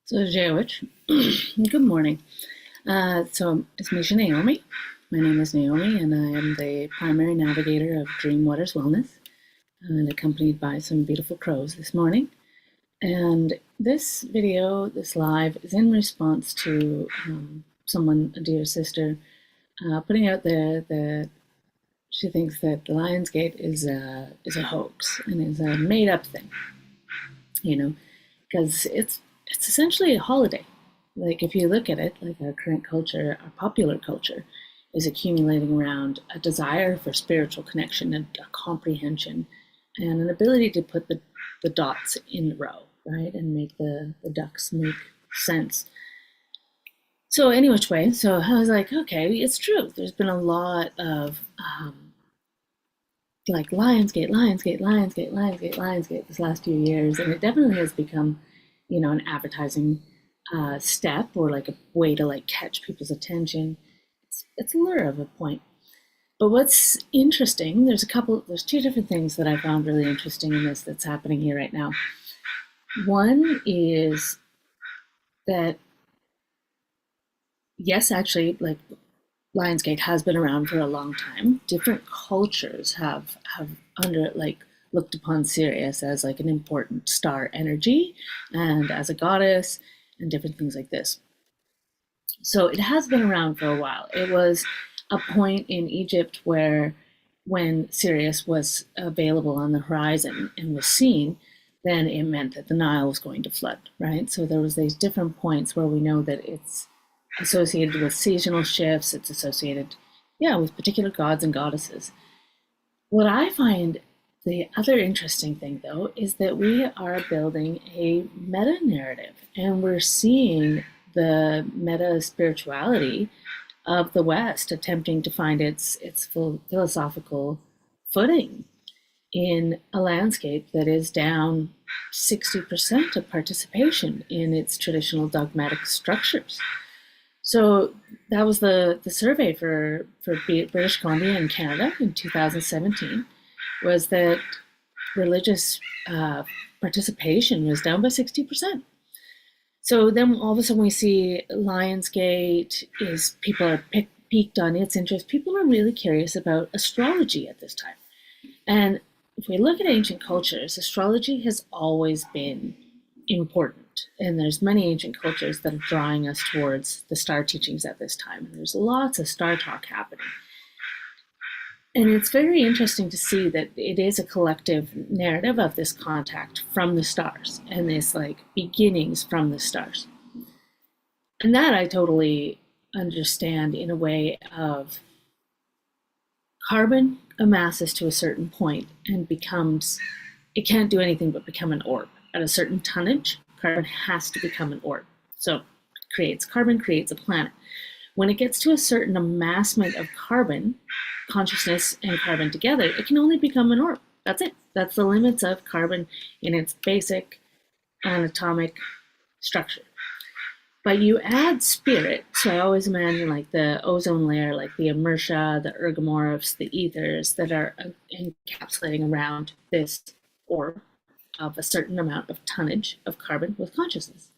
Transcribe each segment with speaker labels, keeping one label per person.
Speaker 1: So, Jewich, good morning. So, it's me, Naomi. My name is Naomi, and I am the primary navigator of Dream Waters Wellness, and accompanied by some beautiful crows this morning. And this video, this live, is in response to someone, a dear sister, putting out there that she thinks that the Lionsgate is a hoax and is a made-up thing. Because it's essentially a holiday. Like, if you look at it, like our current culture, our popular culture, is accumulating around a desire for spiritual connection and a comprehension and an ability to put the dots in a row, right? And make the ducks make sense. So any which way, so I was like, okay, it's true. There's been a lot of like Lionsgate, Lionsgate, Lionsgate, Lionsgate, Lionsgate this last few years, and it definitely has become, an advertising step or like a way to like catch people's attention. It's a lure of a point. But what's interesting, there's two different things that I found really interesting in this that's happening here right now. One is that, yes, actually, like Lionsgate has been around for a long time. Different cultures have looked upon Sirius as like an important star energy and as a goddess and different things like this. So it has been around for a while. It was a point in Egypt where when Sirius was available on the horizon and was seen, then it meant that the Nile was going to flood, right? So there was these different points where we know that it's associated with seasonal shifts, it's associated, with particular gods and goddesses. What I find the other interesting thing, though, is that we are building a meta narrative and we're seeing the meta spirituality of the West attempting to find its full philosophical footing in a landscape that is down 60% of participation in its traditional dogmatic structures. So that was the survey for British Columbia and Canada in 2017, was that religious participation was down by 60%. So then all of a sudden we see Lionsgate is people are piqued on its interest. People are really curious about astrology at this time. And if we look at ancient cultures, astrology has always been important. And there's many ancient cultures that are drawing us towards the star teachings at this time. There's lots of star talk happening. And it's very interesting to see that it is a collective narrative of this contact from the stars and this like beginnings from the stars. And that I totally understand in a way of carbon amasses to a certain point and it can't do anything but become an orb. At a certain tonnage, carbon has to become an orb. So carbon creates a planet. When it gets to a certain amassment of carbon, consciousness and carbon together, it can only become an orb. That's it. That's the limits of carbon in its basic anatomic structure. But you add spirit, so I always imagine like the ozone layer, like the inertia, the ergomorphs, the ethers that are encapsulating around this orb of a certain amount of tonnage of carbon with consciousness.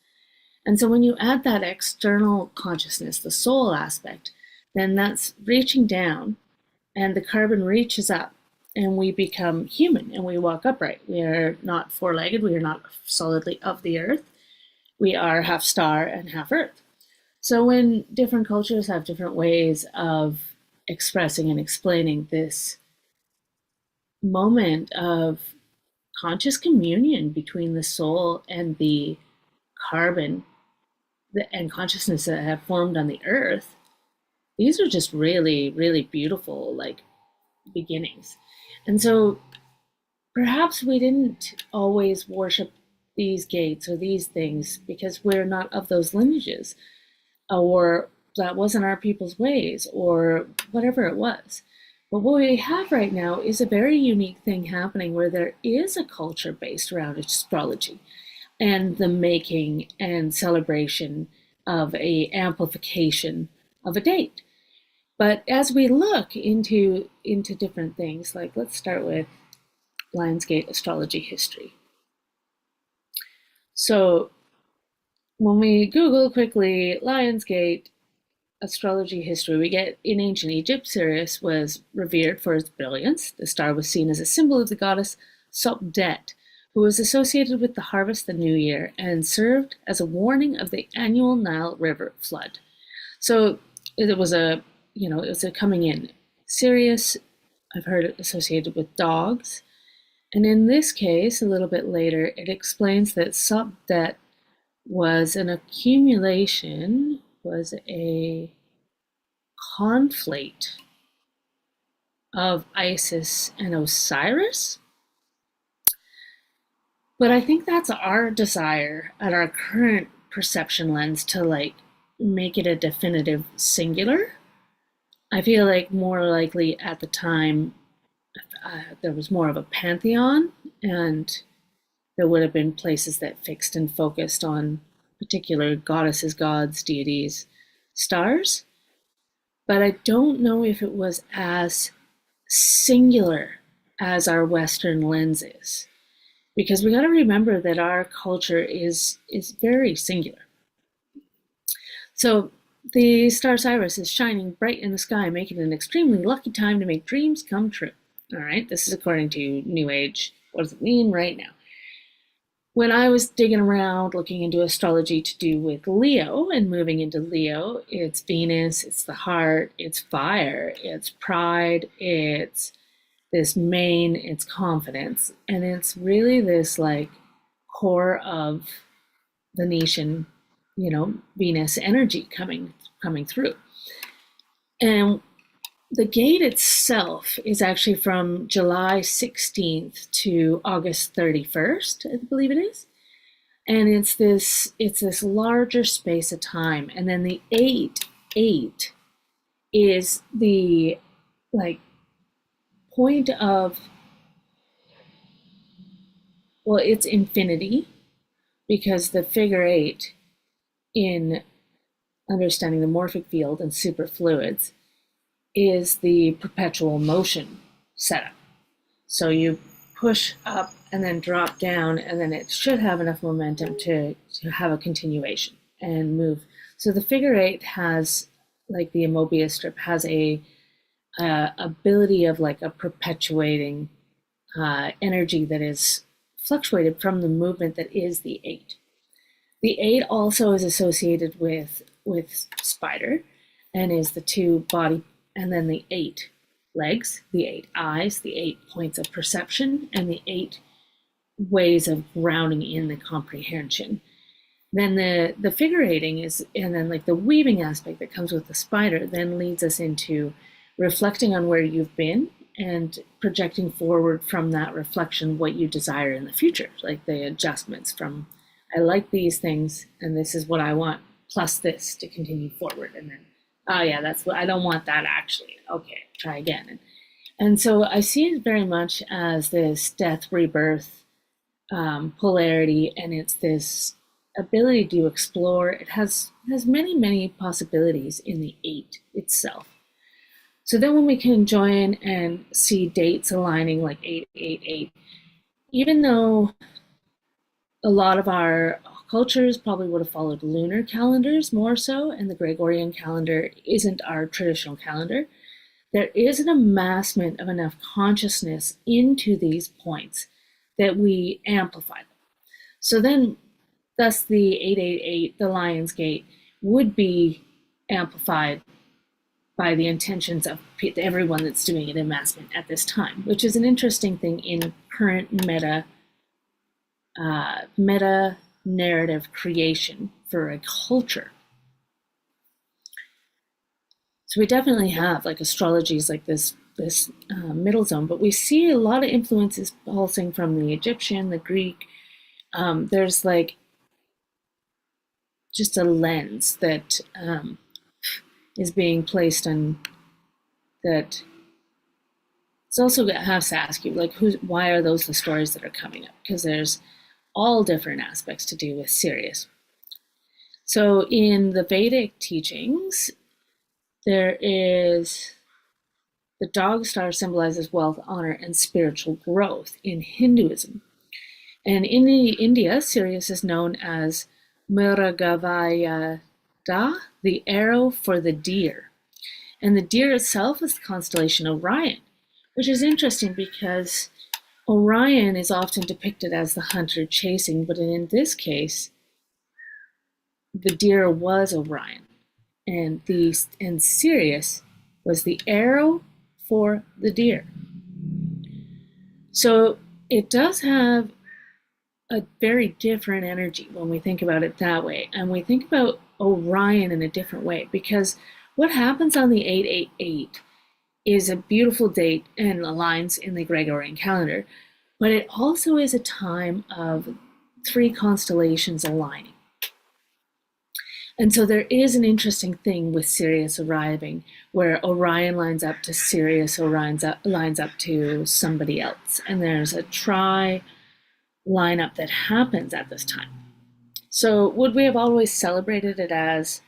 Speaker 1: And so when you add that external consciousness, the soul aspect, then that's reaching down and the carbon reaches up and we become human and we walk upright. We are not four-legged, we are not solidly of the earth. We are half star and half earth. So when different cultures have different ways of expressing and explaining this moment of conscious communion between the soul and the carbon and consciousness that have formed on the earth, these are just really, really beautiful like beginnings. And so perhaps we didn't always worship these gates or these things because we're not of those lineages, or that wasn't our people's ways, or whatever it was. But what we have right now is a very unique thing happening where there is a culture based around astrology and the making and celebration of a amplification of a date. But as we look into different things, like let's start with Lionsgate astrology history. So when we Google quickly Lionsgate astrology history, we get in ancient Egypt, Sirius was revered for its brilliance. The star was seen as a symbol of the goddess Sopdet, who was associated with the harvest, the new year, and served as a warning of the annual Nile River flood. So it was a, it was a coming in. Sirius, I've heard it associated with dogs. And in this case, a little bit later, it explains that Sopdet was an accumulation, was a conflate of Isis and Osiris. But I think that's our desire at our current perception lens to like make it a definitive singular. I feel like more likely at the time there was more of a pantheon, and there would have been places that fixed and focused on particular goddesses, gods, deities, stars. But I don't know if it was as singular as our Western lens is. Because we got to remember that our culture is very singular. So the star Cyrus is shining bright in the sky, making it an extremely lucky time to make dreams come true. All right, this is according to New Age. What does it mean right now? When I was digging around looking into astrology to do with Leo and moving into Leo, it's Venus, it's the heart, it's fire, it's pride, it's this main, it's confidence, and it's really this like core of Venetian, Venus energy coming through. And the gate itself is actually from July 16th to August 31st, I believe it is. And it's this larger space of time. And then the 8 is the like point of, well, it's infinity, because the figure 8 in understanding the morphic field and superfluids is the perpetual motion setup. So you push up and then drop down, and then it should have enough momentum to have a continuation and move. So the figure 8 has, like the Mobius strip, has a ability of like a perpetuating energy that is fluctuated from the movement that is the 8. The 8 also is associated with spider, and is the 2 body, and then the 8 legs, the 8 eyes, the 8 points of perception, and the 8 ways of grounding in the comprehension. Then the figure eighting is, and then like the weaving aspect that comes with the spider then leads us into reflecting on where you've been and projecting forward from that reflection what you desire in the future, like the adjustments from I like these things and this is what I want plus this to continue forward, and then oh yeah, that's what I don't want that actually, okay, try again. And so I see it very much as this death rebirth polarity, and it's this ability to explore. It has many possibilities in the 8 itself. So then when we can join and see dates aligning like 888, even though a lot of our cultures probably would have followed lunar calendars more so, and the Gregorian calendar isn't our traditional calendar, there is an amassment of enough consciousness into these points that we amplify them. So then, thus the 888, the Lion's Gate, would be amplified by the intentions of everyone that's doing an amassment at this time, which is an interesting thing in current meta narrative creation for a culture. So we definitely have like astrologies like this middle zone, but we see a lot of influences pulsing from the Egyptian, the Greek. There's like just a lens that is being placed on that. It's also has to ask you like why are those the stories that are coming up? Because there's all different aspects to do with Sirius. So in the Vedic teachings, there is the dog star symbolizes wealth, honor, and spiritual growth in Hinduism. And in India, Sirius is known as Muragavayada, the arrow for the deer. And the deer itself is the constellation Orion, which is interesting because Orion is often depicted as the hunter chasing, but in this case, the deer was Orion, and Sirius was the arrow for the deer. So it does have a very different energy when we think about it that way, and we think about Orion in a different way, because what happens on the 888 is a beautiful date and aligns in the Gregorian calendar, but it also is a time of three constellations aligning. And so there is an interesting thing with Sirius arriving where Orion lines up to Sirius, Orion lines up to somebody else. And there's a tri lineup that happens at this time. So would we have always celebrated it as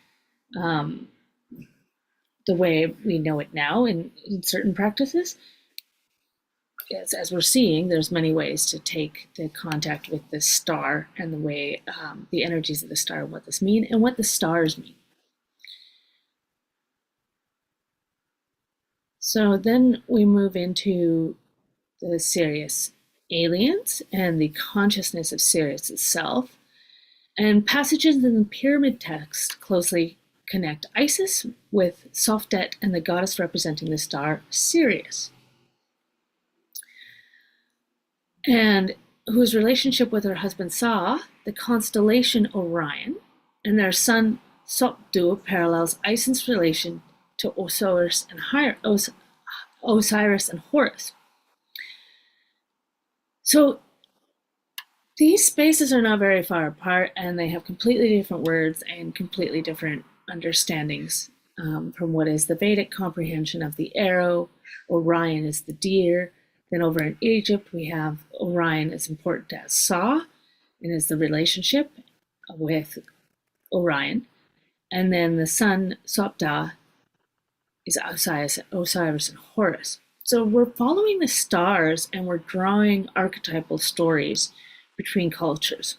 Speaker 1: the way we know it now in certain practices? As we're seeing, there's many ways to take the contact with the star and the way the energies of the star and what this mean and what the stars mean. So then we move into the Sirius aliens and the consciousness of Sirius itself. And passages in the pyramid text closely connect Isis with Softet and the goddess representing the star Sirius, and whose relationship with her husband Sa, the constellation Orion, and their son Sopdu parallels Isis's relation to Osiris and Horus. So these spaces are not very far apart, and they have completely different words and completely different understandings from what is the Vedic comprehension of the arrow. Orion is the deer. Then over in Egypt, we have Orion is important as Sa, and is the relationship with Orion. And then the sun, Sopda, is Osiris and Horus. So we're following the stars and we're drawing archetypal stories between cultures.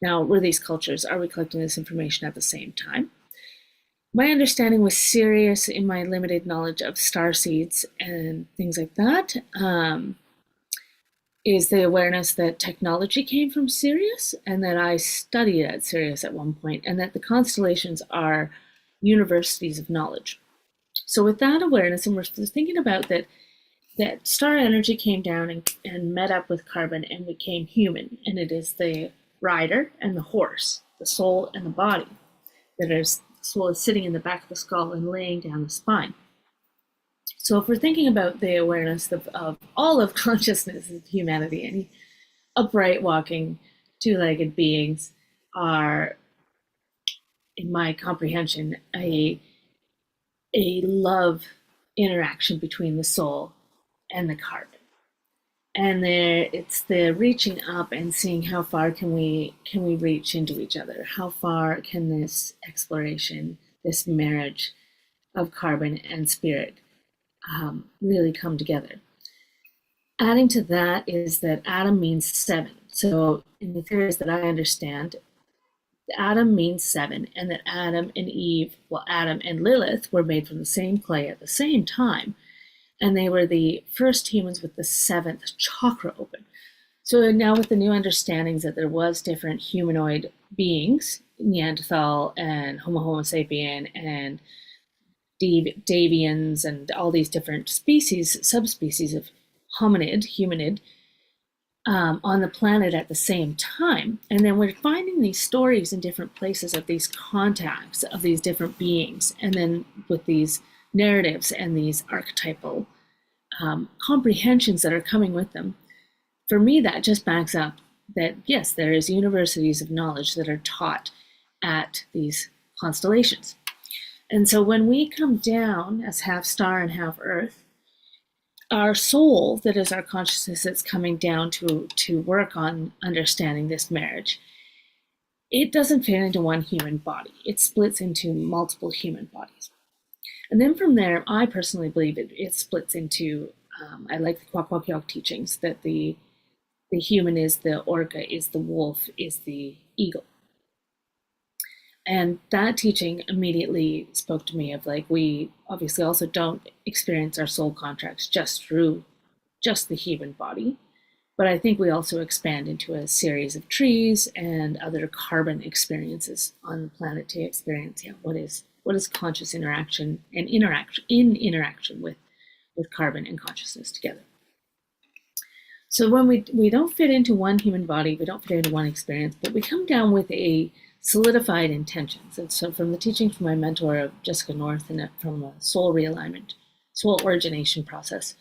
Speaker 1: Now, were these cultures, are we collecting this information at the same time? My understanding was Sirius in my limited knowledge of star seeds and things like that, is the awareness that technology came from Sirius and that I studied at Sirius at one point, and that the constellations are universities of knowledge. So with that awareness, and we're thinking about that star energy came down and met up with carbon and became human, and it is the rider and the horse, the soul and the body, that is, the soul is sitting in the back of the skull and laying down the spine. So if we're thinking about the awareness of all of consciousness of humanity, any upright walking two-legged beings are, in my comprehension, a love interaction between the soul and the carbon. And it's the reaching up and seeing how far can we reach into each other. How far can this exploration, this marriage of carbon and spirit really come together? Adding to that is that Adam means seven. So in the theories that I understand, Adam means seven, and that Adam and Eve, well, Adam and Lilith were made from the same clay at the same time, and they were the first humans with the seventh chakra open. So now with the new understandings that there was different humanoid beings, Neanderthal and Homo sapien and Davians and all these different species, subspecies of humanid, on the planet at the same time. And then we're finding these stories in different places of these contacts of these different beings. And then with these narratives and these archetypal comprehensions that are coming with them, for me, that just backs up that, yes, there is universities of knowledge that are taught at these constellations. And so when we come down as half star and half earth, our soul, that is our consciousness that's coming down to work on understanding this marriage, it doesn't fit into one human body. It splits into multiple human bodies. And then from there, I personally believe it splits into, I like the Kwakwaka'wakw teachings, that the human is the orca, is the wolf, is the eagle. And that teaching immediately spoke to me of like, we obviously also don't experience our soul contracts just through just the human body, but I think we also expand into a series of trees and other carbon experiences on the planet to experience, yeah, what is conscious interaction and interaction with carbon and consciousness together. So when we don't fit into one human body, we don't fit into one experience, but we come down with a solidified intentions. And so from the teaching from my mentor, Jessica North, and from a soul realignment, soul origination process,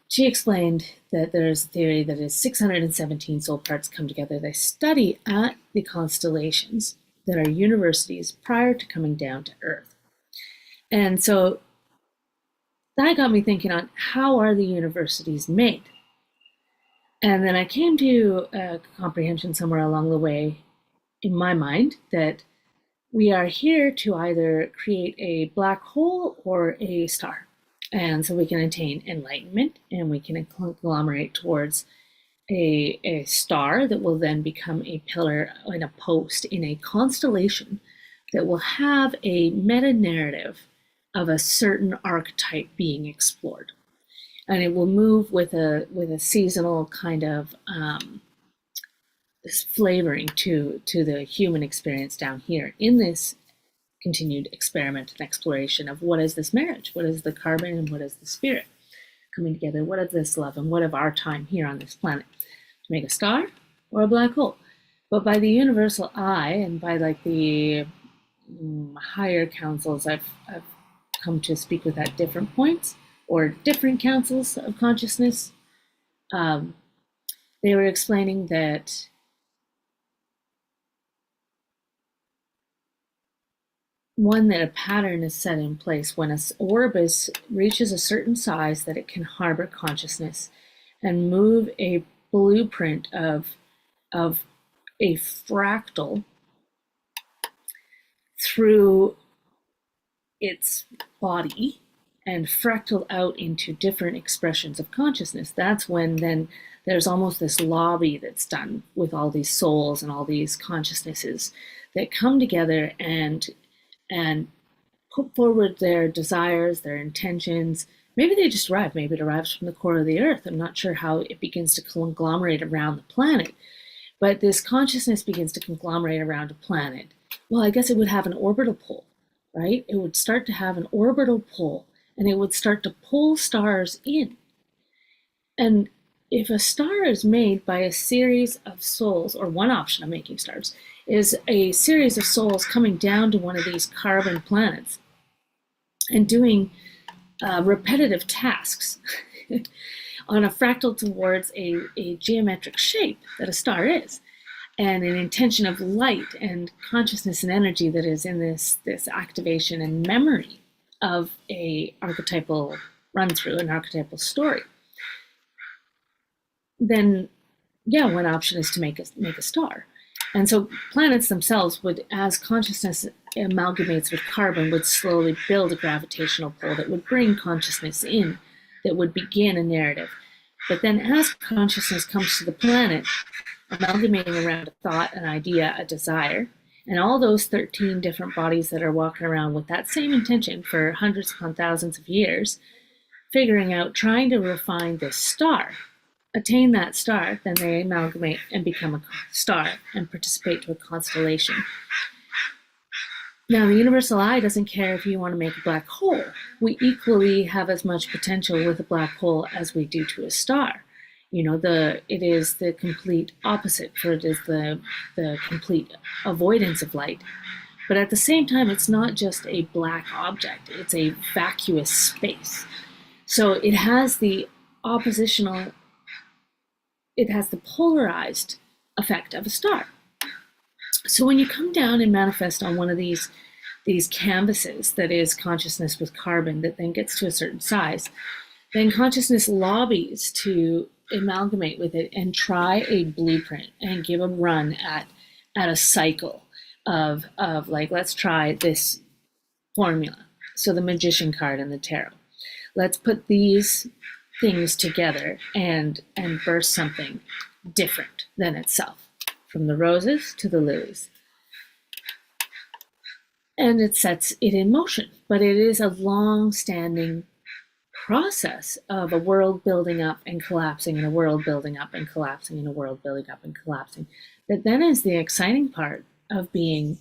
Speaker 1: she explained that there's a theory that is 617 soul parts come together. They study at the constellations that are universities prior to coming down to Earth. And so that got me thinking on how are the universities made? And then I came to a comprehension somewhere along the way in my mind that we are here to either create a black hole or a star. And so we can attain enlightenment and we can conglomerate towards a star that will then become a pillar and a post in a constellation that will have a meta narrative of a certain archetype being explored. And it will move with a seasonal kind of this flavoring to the human experience down here in this continued experiment and exploration of what is this marriage, what is the carbon and what is the spirit coming together, what is this love and what of our time here on this planet, to make a star or a black hole. But by the universal eye and by like the higher councils I've come to speak with at different points, or different councils of consciousness, they were explaining that that a pattern is set in place when an orb reaches a certain size that it can harbor consciousness and move a blueprint of a fractal through its body and fractal out into different expressions of consciousness. That's when then there's almost this lobby that's done with all these souls and all these consciousnesses that come together and put forward their desires, their intentions. Maybe they just arrive. Maybe it arrives from the core of the earth. I'm not sure how it begins to conglomerate around the planet, but this consciousness begins to conglomerate around a planet. Well, I guess it would have an orbital pull, right? It would start to have an orbital pull, and it would start to pull stars in. And if a star is made by a series of souls, or one option of making stars is a series of souls coming down to one of these carbon planets and doing repetitive tasks on a fractal towards a geometric shape that a star is, and an intention of light and consciousness and energy that is in this activation and memory of a archetypal run through, an archetypal story, then yeah, one option is to make a star. And so planets themselves would, as consciousness amalgamates with carbon, would slowly build a gravitational pull that would bring consciousness in, that would begin a narrative. But then as consciousness comes to the planet, amalgamating around a thought, an idea, a desire, and all those 13 different bodies that are walking around with that same intention for hundreds upon thousands of years, figuring out, trying to refine this star, attain that star, then they amalgamate and become a star and participate to a constellation. Now, the universal eye doesn't care if you want to make a black hole. We equally have as much potential with a black hole as we do to a star. You know, it is the complete opposite, for it is the complete avoidance of light. But at the same time, it's not just a black object, it's a vacuous space. So it has the oppositional, it has the polarized effect of a star. So when you come down and manifest on one of these canvases that is consciousness with carbon that then gets to a certain size, then consciousness lobbies to amalgamate with it and try a blueprint and give a run at a cycle of like, let's try this formula. So the magician card and the tarot. Let's put these things together and burst something different than itself, from the roses to the lilies. and it sets it in motion. But it is a long-standing process of a world building up and collapsing, and a world building up and collapsing, and a world building up and collapsing. That then is the exciting part of being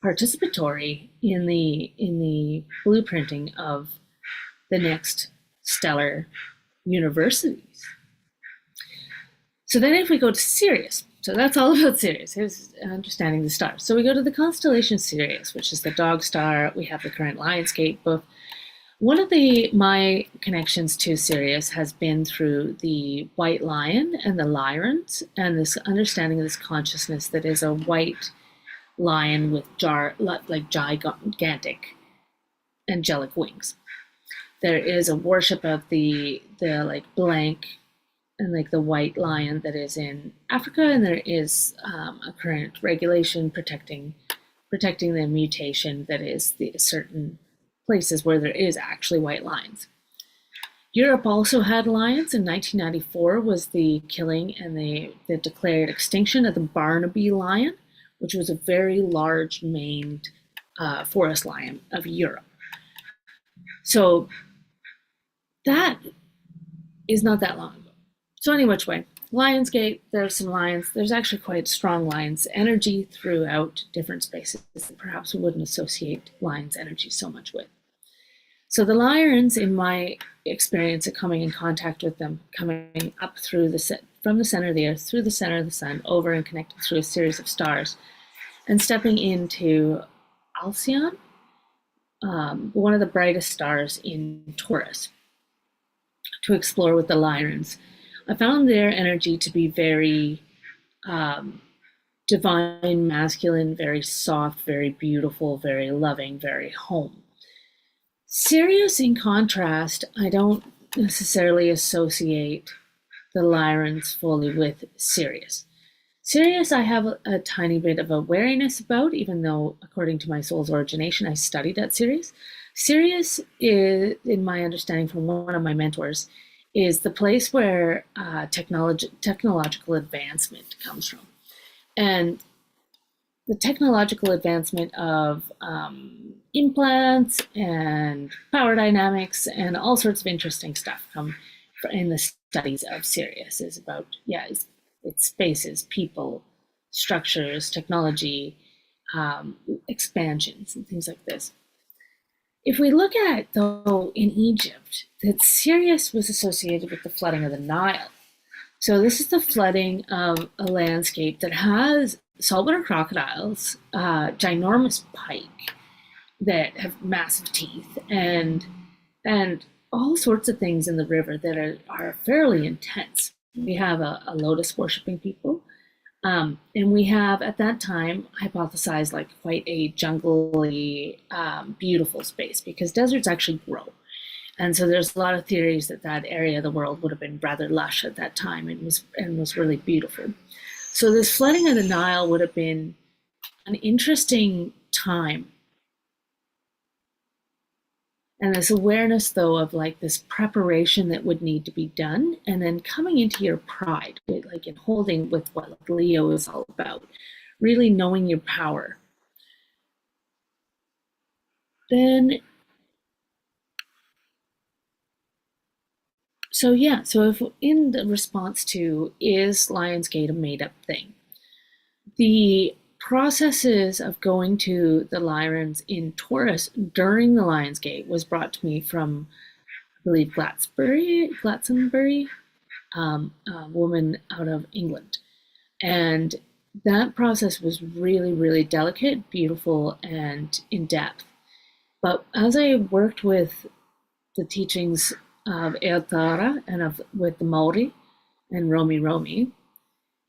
Speaker 1: participatory in the blueprinting of the next stellar universities. So then if we go to Sirius, so that's all about Sirius, is understanding the stars. So we go to the constellation Sirius, which is the dog star. We have the current Lionsgate book. One of my connections to Sirius has been through the white lion and the Lyrans, and this understanding of this consciousness that is a white lion with gigantic angelic wings. There is a worship of the like blank and like the white lion that is in Africa, and there is a current regulation protecting the mutation that is the certain places where there is actually white lions. Europe also had lions. In 1994 was the killing and the declared extinction of the Barnaby lion, which was a very large maned forest lion of Europe. So that is not that long ago. So any which way, Lionsgate, there's some lions. There's actually quite strong lions energy throughout different spaces that perhaps we wouldn't associate lions energy so much with. So the Lyrans, in my experience of coming in contact with them, coming up through from the center of the earth, through the center of the sun, over and connecting through a series of stars, and stepping into Alcyon, one of the brightest stars in Taurus, to explore with the Lyrans. I found their energy to be very divine, masculine, very soft, very beautiful, very loving, very home. Sirius, in contrast, I don't necessarily associate the Lyrans fully with Sirius. Sirius, I have a tiny bit of a wariness about, even though, according to my soul's origination, I studied at Sirius. Sirius is, in my understanding from one of my mentors, is the place where technological advancement comes from. And the technological advancement of implants and power dynamics and all sorts of interesting stuff come in the studies of Sirius. Is about, it's spaces, people, structures, technology, expansions, and things like this. If we look at, though, in Egypt, that Sirius was associated with the flooding of the Nile. So this is the flooding of a landscape that has saltwater crocodiles, ginormous pike that have massive teeth, and all sorts of things in the river that are fairly intense. We have a lotus worshipping people, and we have at that time hypothesized like quite a jungly, beautiful space, because deserts actually grow. And so there's a lot of theories that that area of the world would have been rather lush at that time and was really beautiful. So this flooding of the Nile would have been an interesting time. And this awareness, though, of like this preparation that would need to be done, and then coming into your pride, like in holding with what like Leo is all about, really knowing your power. Then, so if in the response to, is Lionsgate a made-up thing? The processes of going to the Lyrans in Taurus during the Lionsgate was brought to me from, I believe, Glastonbury, a woman out of England. And that process was really, really delicate, beautiful, and in depth. But as I worked with the teachings of Eotara and with the Maori and Romi,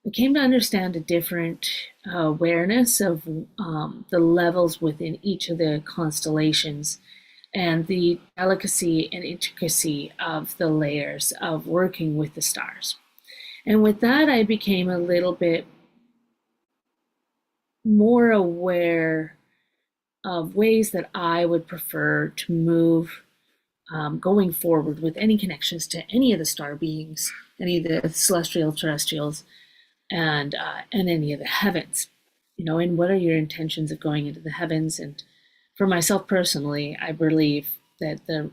Speaker 1: I came to understand a different awareness of the levels within each of the constellations, and the delicacy and intricacy of the layers of working with the stars. And with that, I became a little bit more aware of ways that I would prefer to move going forward with any connections to any of the star beings, any of the celestial terrestrials, and any of the heavens and what are your intentions of going into the heavens? And for myself personally, I believe that the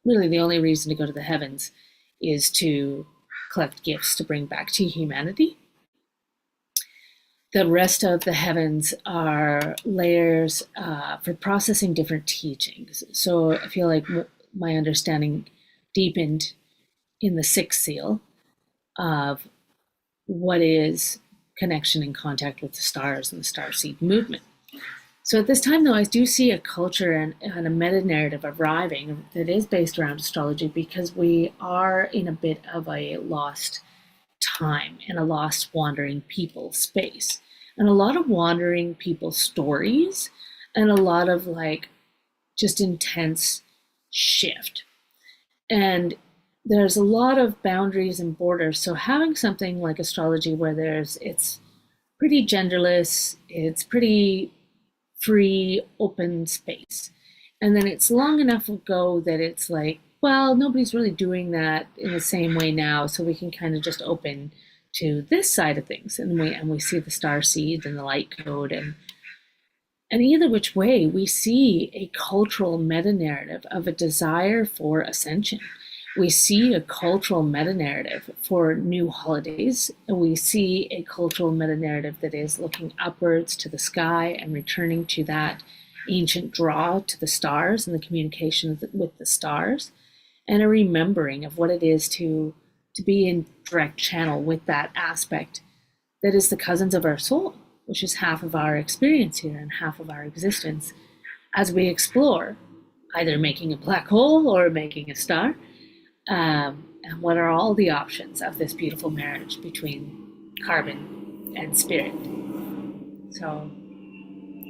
Speaker 1: only reason to go to the heavens is to collect gifts to bring back to humanity. The rest of the heavens are layers for processing different teachings. So I feel like my understanding deepened in the sixth seal of what is connection and contact with the stars and the starseed movement. So at this time, though, I do see a culture and a meta narrative arriving that is based around astrology, because we are in a bit of a lost time and a lost wandering people space, and a lot of wandering people stories, and a lot of just intense shift. And there's a lot of boundaries and borders. So having something like astrology where it's pretty genderless, it's pretty free, open space. And then it's long enough ago that it's like, well, nobody's really doing that in the same way now, so we can kind of just open to this side of things. And we see the star seed and the light code, and either which way, we see a cultural meta narrative of a desire for ascension. We see a cultural meta narrative for new holidays, and we see a cultural meta narrative that is looking upwards to the sky and returning to that ancient draw to the stars and the communication with the stars, and a remembering of what it is to be in direct channel with that aspect that is the cousins of our soul, which is half of our experience here and half of our existence, as we explore either making a black hole or making a star. And what are all the options of this beautiful marriage between carbon and spirit? So,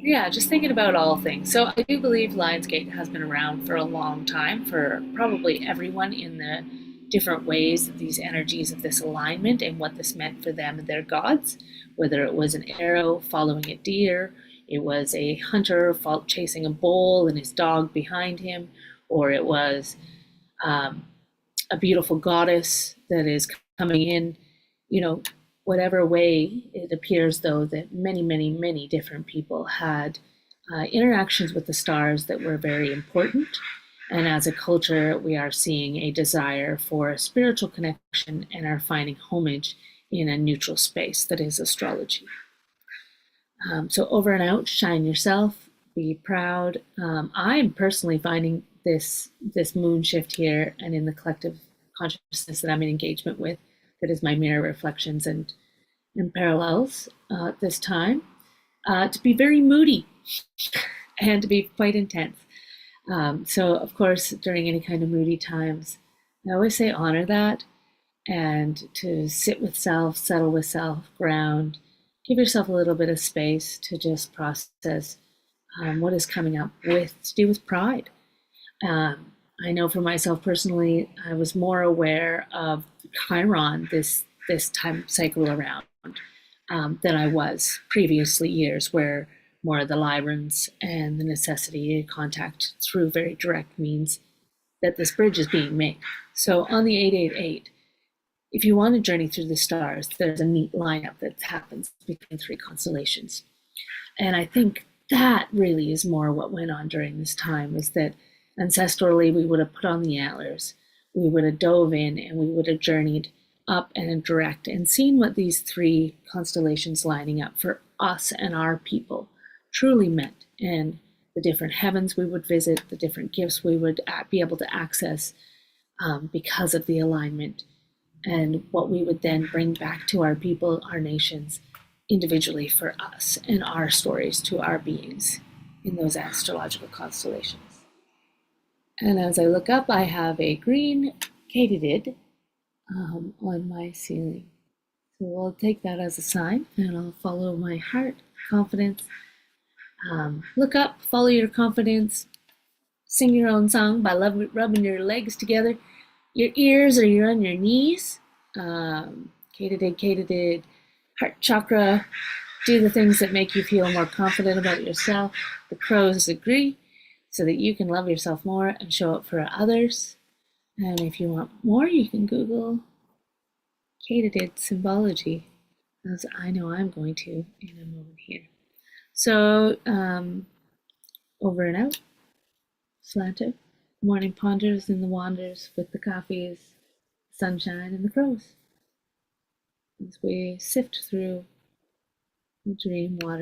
Speaker 1: yeah, just thinking about all things. So, I do believe Lionsgate has been around for a long time for probably everyone in the different ways of these energies of this alignment and what this meant for them and their gods. Whether it was an arrow following a deer, it was a hunter chasing a bull and his dog behind him, or it was a beautiful goddess that is coming in, whatever way it appears, though, that many, many, many different people had interactions with the stars that were very important. And as a culture, we are seeing a desire for a spiritual connection and are finding homage in a neutral space that is astrology. So over and out, shine yourself, be proud. I'm personally finding this moon shift here and in the collective consciousness that I'm in engagement with, that is my mirror reflections and parallels this time, to be very moody and to be quite intense. So of course, during any kind of moody times, I always say honor that, and to sit with self, settle with self, ground, give yourself a little bit of space to just process what is coming up to do with pride. I know for myself personally, I was more aware of Chiron this time cycle around than I was previously years, where more of the Librans and the necessity to contact through very direct means that this bridge is being made. So on the 888, if you want to journey through the stars, there's a neat lineup that happens between three constellations. And I think that really is more what went on during this time, is that ancestrally we would have put on the antlers, we would have dove in, and we would have journeyed up and direct and seen what these three constellations lining up for us and our people truly meant, and the different heavens we would visit, the different gifts we would be able to access because of the alignment, and what we would then bring back to our people, our nations, individually for us and our stories to our beings in those astrological constellations. And as I look up, I have a green katydid on my ceiling. So I'll take that as a sign, and I'll follow my heart, confidence. Look up, follow your confidence, sing your own song by rubbing your legs together, your ears, or you're on your knees. Katydid, heart chakra. Do the things that make you feel more confident about yourself. The crows agree, so that you can love yourself more and show up for others. And if you want more, you can Google katydid symbology, as I know I'm going to in a moment here. So, over and out, slanted. Morning ponders and the wanders with the coffees, sunshine, and the crows as we sift through the dream water.